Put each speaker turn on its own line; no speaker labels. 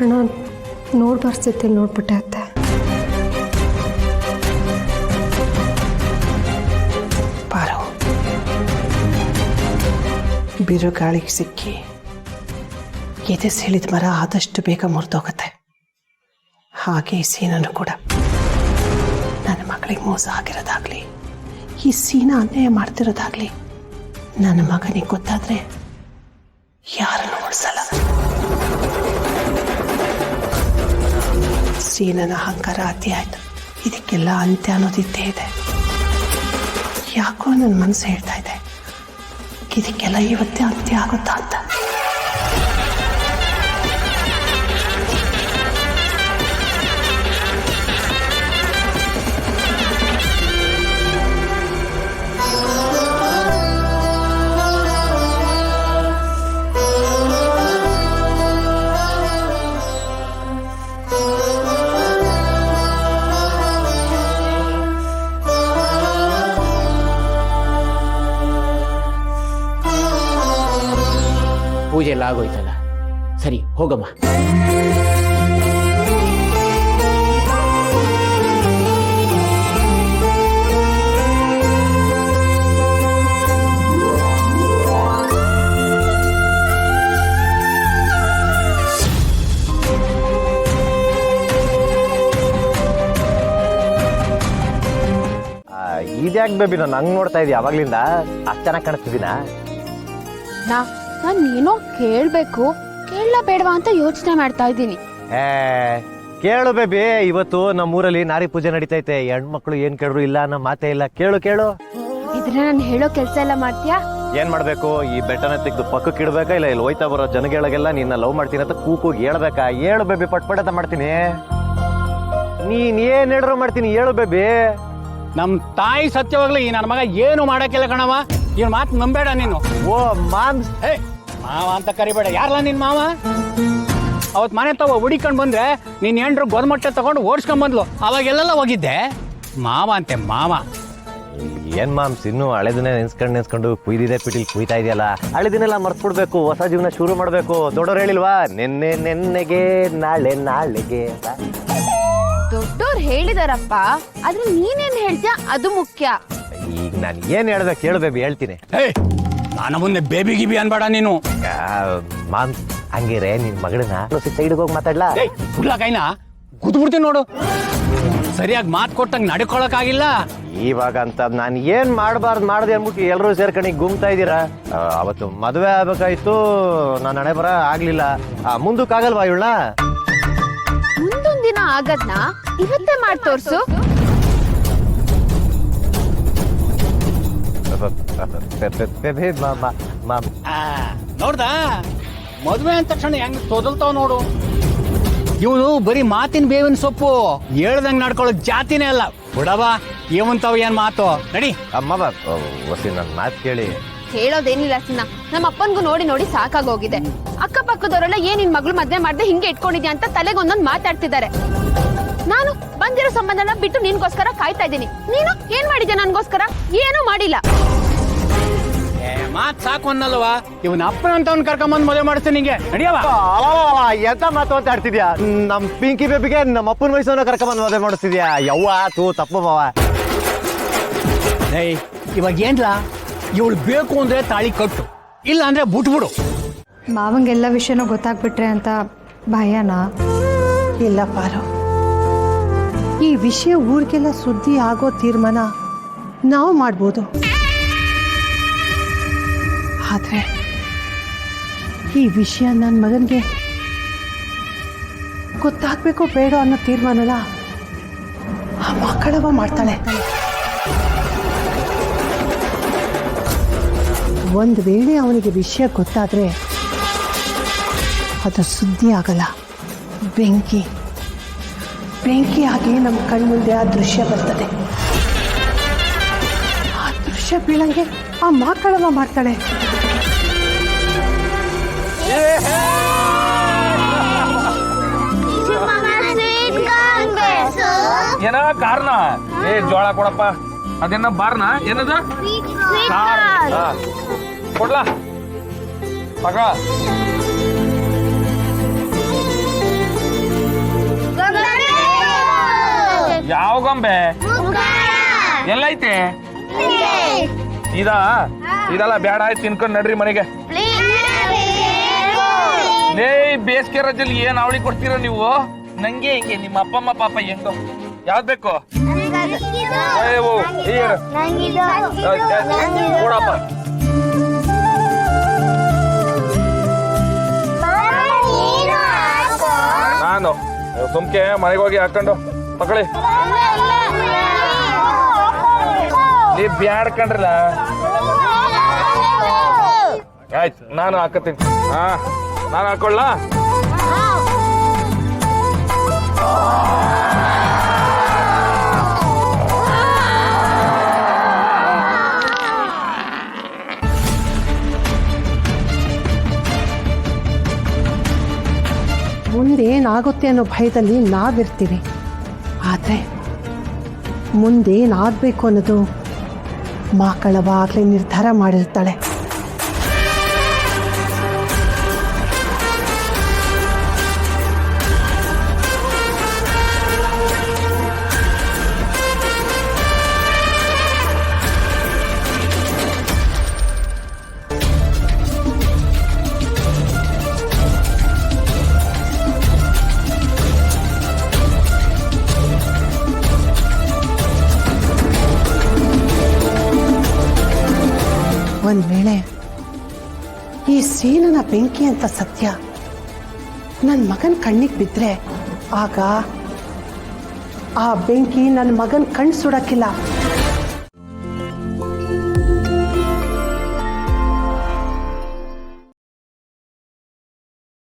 ಆಭರಣ ನೋಡ್ಬಾರ್ಸತ್ತೆ ನೋಡ್ಬಿಟ್ಟೆ ಅತ್ತೆ.
ಪಾರು, ಬಿರುಗಾಳಿಗೆ ಸಿಕ್ಕಿ ಎದೆ ಸೆಳಿದ ಮರ ಆದಷ್ಟು ಬೇಗ ಮುರಿದೋಗುತ್ತೆ. ಹಾಗೆ ಈ ಸೀನನ್ನು ಕೂಡ ನನ್ನ ಮಗಳಿಗೆ ಮೋಸ ಆಗಿರೋದಾಗ್ಲಿ, ಈ ಸೀನ ಅನ್ಯಾಯ ಮಾಡ್ತಿರೋದಾಗ್ಲಿ ನನ್ನ ಮಗನಿಗೆ ಗೊತ್ತಾದ್ರೆ ಯಾರನ್ನು ಉಳಿಸಲ್ಲ. ಸೀನನ ಅಹಂಕಾರ ಅತಿ ಆಯ್ತು. ಇದಕ್ಕೆಲ್ಲ ಅಂತ್ಯ ಅನ್ನೋದಿದ್ದೇ ಇದೆ. ಯಾಕೋ ನನ್ನ ಮನಸ್ಸು ಹೇಳ್ತಾ ಇದೆ ಇದಕ್ಕೆಲ್ಲ ಇವತ್ತೇ ಅಂತ್ಯ ಆಗುತ್ತಾ ಅಂತ.
ಪೂಜೆ ಎಲ್ಲ ಆಗೋಯ್ತಲ್ಲ, ಸರಿ ಹೋಗಮ್ಮ.
ಇದ್ಯಾಕೆ ಬೇಬಿ ನಾನು ಹಂಗ್ ನೋಡ್ತಾ ಇದೀಯ ಅವಾಗ್ಲಿಂದ? ಅಷ್ಟು ಚೆನ್ನಾಗಿ ಕಾಣಿಸ್ತಿದ್ದೀನ?
ನಾನು ಏನೋ ಕೇಳ್ಬೇಕು, ಕೇಳಲ್ಲ ಬೇಡವಾ ಅಂತ ಯೋಚನೆ ಮಾಡ್ತಾ ಇದ್ದೀನಿ.
ಕೇಳು ಬೇಬಿ, ಇವತ್ತು ನಮ್ಮೂರಲ್ಲಿ ನಾರಿ ಪೂಜೆ ನಡೀತೈತೆ. ಹೆಣ್ಮಕ್ಳು ಏನ್ ಕೇಳ್ರು ಇಲ್ಲ ಅನ್ನೋ ಮಾತೇ ಇಲ್ಲ. ಕೇಳು ಕೇಳು.
ಇದ್ರೆ ನಾನು ಹೇಳೋ ಕೆಲ್ಸ ಎಲ್ಲ ಮಾಡ್ತೀಯಾ?
ಏನ್ ಮಾಡ್ಬೇಕು? ಈ ಬೆಟ್ಟನ ತೆಗೆದು ಪಕ್ಕಕ್ಕೆ ಇಡ್ಬೇಕಾ, ಇಲ್ಲ ಇಲ್ಲಿ ಹೋಯ್ತಾ ಬರೋ ಜನಗಳಿಗೆಲ್ಲ ನಿನ್ನ ಲವ್ ಮಾಡ್ತೀನಿ ಅಂತ ಕೂಗಿ ಹೇಳ್ಬೇಕಾ? ಹೇಳು ಬೇಬಿ, ಪಟ್ಪಟ ಮಾಡ್ತೀನಿ. ನೀನ್ ಏನ್ ಹೇಳ್ರು ಮಾಡ್ತೀನಿ, ಹೇಳು ಬೇಬಿ.
ನಮ್ ತಾಯಿ ಸತ್ಯವಾಗ್ಲಿ ಈ ನನ್ನ ಮಗ ಏನು ಮಾಡಕ್ಕಿಲ್ಲ ಕಣವ. ಇವ್ನ ಮಾತು ನಂಬೇಡ ನೀನು.
ಓ ಮಾಮ್ಸ್,
ಮಾವ ಅಂತ ಕರಿಬೇಡ. ಯಾರಲ್ಲ ನಿನ್ ಮಾವ? ಅವತ್ ಮನೆ ತಗೋ ಹುಡಿಕೊಂಡ್ ಬಂದ್ರೆ ನೀನ್ ಏನ್ರು ಗೋರ್ಮಟ್ಟೆ ತಗೊಂಡು ಓಡಿಸ್ಕೊಂಡ್ ಬಂದ್ಲು, ಅವಾಗೆಲ್ಲ ಹೋಗಿದ್ದೆ. ಮಾವ ಅಂತೆ ಮಾವ.
ಏನ್ ಮಾಮ್ಸ್, ಇನ್ನು ಹಳೆದನ್ನೇ ನೆನ್ಸ್ಕೊಂಡು ಕುಯ್ದಿದೆ ಪಿಟಿಲ್ ಕುಯ್ತಾ ಇದೆಯಲ್ಲ. ಹಳೆದಿನೆಲ್ಲ ಮರ್ತ್ಬಿಡ್ಬೇಕು, ಹೊಸ ಜೀವನ ಶುರು ಮಾಡ್ಬೇಕು. ದೊಡ್ಡವ್ರು ಹೇಳಿಲ್ವಾ, ನೆನ್ನೆಗೆ ನಾಳೆ ನಾಳೆಗೆ.
ದೊಡ್ಡೋರು ಹೇಳಿದಾರಪ್ಪ, ಆದ್ರೆ ನೀನೇನ್ ಹೇಳ್ತೀಯ ಅದು ಮುಖ್ಯ.
ಈಗ ನಾನು ಏನ್ ಹೇಳ್ಬೇಕು ಹೇಳು ಬೇಬಿ, ಹೇಳ್ತೀನಿ.
ನಾನು ಮುಂದೆ ಬೇಬಿ ಗಿಬಿ ಅನ್ಬೇಡ ನೀನು.
ಮಾಮ್ಸ್, ಹಂಗಿರೆ ನಿನ್ ಮಗಳನ್ನ ಸೈಡ್ಗೆ ಹೋಗಿ ಮಾತಾಡ್ಲಾ?
ಹುಡ್ಲ ಕೈನ ಕೂತ್ಬಿಡ್ತೀನಿ ನೋಡು. ಸರಿಯಾಗಿ ಮಾತು ಕೊಟ್ಟಂಗ್ ನಡ್ಕೊಳಕ್ಕಾಗಿಲ್ಲ.
ಇವಾಗ ಅಂತ ನಾನು ಏನ್ ಮಾಡಬಾರ್ದು ಮಾಡ್ದೆ ಅನ್ಬಿಟ್ಟು ಎಲ್ಲರೂ ಸೇರ್ಕೊಂಡು ಗುಮ್ತಾ ಇದ್ದೀರಾ. ಅವತ್ತು ಮದುವೆ ಆಗ್ಬೇಕಾಯ್ತು, ನಾನು ಹಣೆ ಬರ ಆಗ್ಲಿಲ್ಲ. ಮುಂದಕ್ಕಾಗಲ್ವಾ ಇವಳ?
ಮುಂದೊಂದ್ ದಿನ ಆಗದ್ನ ಇವತ್ತೇ ಮಾಡಿ ತೋರ್ಸು.
ನೋಡ್ದ ಮದ್ವೆ ಅಂದ ತಕ್ಷಣ ಹೆಂಗ್ ತೊದಲ್ತಾವ್ ನೋಡು. ಇವನು ಬರೀ ಮಾತಿನ ಬೇವಿನ ಸೊಪ್ಪು, ಹೇಳ್ದಂಗ್ ನಡ್ಕೊಳ್ಳೋ ಜಾತಿನೇ ಅಲ್ಲ. ಬಿಡವಾ ಏವಂತಾವ ಏನ್ ಮಾತು. ನಡಿ
ಅಮ್ಮ ಹೊಸಿ ನನ್ನ ಮಾತು ಕೇಳಿ.
ಹೇಳೋದೇನಿಲ್ಲ ಸಿನ್ನ, ನಮ್ಮ ಅಪ್ಪನ್ಗೂ ನೋಡಿ ನೋಡಿ ಸಾಕಾಗೋಗಿದೆ. ಅಕ್ಕಪಕ್ಕದವರೆಲ್ಲ ಏನ್ ನಿನ್ ಮಗಳು ಮದ್ವೆ ಮಾಡ್ದೆ ಹಿಂಗೆ ಇಟ್ಕೊಂಡಿದ್ಯಾ ಅಂತ ತಲೆಗೊಂದೊಂದ್ ಮಾತಾಡ್ತಿದ್ದಾರೆ. ನಾನು ಬಂದಿರೋ ಸಂಬಂಧನ ಬಿಟ್ಟು ನಿನ್ಗೋಸ್ಕರ ಕಾಯ್ತಾ ಇದ್ದೀನಿ. ನೀನು ಏನ್ ಮಾಡಿದ್ಯಾ ನನ್ಗೋಸ್ಕರ? ಏನೂ ಮಾಡಿಲ್ಲ.
ಮಾತ್ ಸಾಕು ಅನ್ನಲ್ವಾ? ಇವನ್ ಅಪ್ಪನ ಅಂತವ್ನ ಕರ್ಕೊಂಬಂದ್ ಮದುವೆ ಮಾಡಿಸ್ತೀನಿ ನಿಂಗೆ. ನಡಿಯವ.
ಎಂತ ಮಾತು ಅಂತ ಆಡ್ತಿದ್ಯಾ? ನಮ್ ಪಿಂಕಿ ಬೇಬಿಗೆ ನಮ್ಮ ಅಪ್ಪನ ವಯಸ್ಸನ್ನ ಕರ್ಕೊಂಬಂದ್ ಮದುವೆ ಮಾಡಿಸ್ತಿದ್ಯಾ? ಯವ್ವ ತೂ ತಪ್ಪು ಮಾವ.
ಇವಾಗ ಏನ್ಲ, ಇವಳು ಬೇಕು ಅಂದ್ರೆ ತಾಳಿ ಕಟ್ಟು, ಇಲ್ಲ ಅಂದ್ರೆ ಬಿಟ್ಬಿಡು.
ಮಾವಂಗೆಲ್ಲ ವಿಷಯನೂ ಗೊತ್ತಾಗ್ಬಿಟ್ರೆ ಅಂತ ಭಯನಾ?
ಇಲ್ಲ ಪಾರು, ಈ ವಿಷಯ ಊರಿಗೆಲ್ಲ ಸುದ್ದಿ ಆಗೋ ತೀರ್ಮಾನ ನಾವು ಮಾಡ್ಬೋದು. ಆದ್ರೆ ಈ ವಿಷಯ ನನ್ನ ಮಗನಿಗೆ ಗೊತ್ತಾಗ್ಬೇಕೋ ಬೇಡ ಅನ್ನೋ ತೀರ್ಮಾನನ ಆ ಮಕ್ಕಳವ ಮಾಡ್ತಾಳೆ. ಒಂದು ವೇಳೆ ಅವನಿಗೆ ವಿಷಯ ಗೊತ್ತಾದ್ರೆ ಅದು ಸುದ್ದಿ ಆಗಲ್ಲ, ಬೆಂಕಿ ಆಗಿ ನಮ್ಮ ಕಣ್ಮುಂದೆ ಆ ದೃಶ್ಯ ಬರ್ತದೆ. ಆ ದೃಶ್ಯ ಬೀಳಂಗೆ ಆ ಮಕ್ಕಳವ ಮಾಡ್ತಾಳೆ.
ಏನ ಕಾರ್ನ? ಜೋಳ ಕೊಡಪ್ಪ. ಅದೇನ ಬಾರ್ನ? ಏನದ? ಕೊಡ್ಲಾ ಮಗ? ಯಾವ ಗೊಂಬೆ ಎಲ್ಲೈತೆ ಇದಲ್ಲ ಬೇಡ ಆಯ್ತು ತಿನ್ಕೊಂಡ್ ನಡ್ರಿ ಮನೆಗೆ. ಲೇ ಬೇಸಿಗೆ ರಜಲ್ಲಿ ಏನ್ ಅವಳಿ ಕೊಡ್ತೀರ ನೀವು? ನಂಗೆ ಹಿಂಗೆ ನಿಮ್ಮ ಅಪ್ಪ ಅಮ್ಮ ಪಾಪ ಹೆಂಗೋ ಯಾವ್ದ್ ಬೇಕು ಕೊಡಪ್ಪ. ನಾನು ಸುಮ್ಕೆ ಮನೆಗೆ ಹೋಗಿ ಹಾಕೊಂಡು ತಗೊಳ್ಳಿ. ನೀ ಬ್ಯಾಡ್ಕಂಡ್ರಲ್ಲ ಆಯ್ತು ನಾನು ಹಾಕತ್ತೀನಿ. ನಾನು ಹಾಕೊಳ್ಳ.
ಮುಂದೇನಾಗುತ್ತೆ ಅನ್ನೋ ಭಯದಲ್ಲಿ ನಾವಿರ್ತೀವಿ. ಆದರೆ ಮುಂದೇನಾಗಬೇಕು ಅನ್ನೋದು ಮಕ್ಕಳವಾಗಲೇ ನಿರ್ಧಾರ ಮಾಡಿರ್ತಾಳೆ. ಒಂದ್ ವೇಳೆ ಈ ಸೀನನ ಬೆಂಕಿ ಅಂತ ಸತ್ಯ ನನ್ನ ಮಗನ ಕಣ್ಣಿಗೆ ಬಿದ್ದರೆ ಆಗ ಆ ಬೆಂಕಿ ನನ್ನ ಮಗನ ಕಣ್ಣು ಸುಡಕ್ಕಿಲ್ಲ.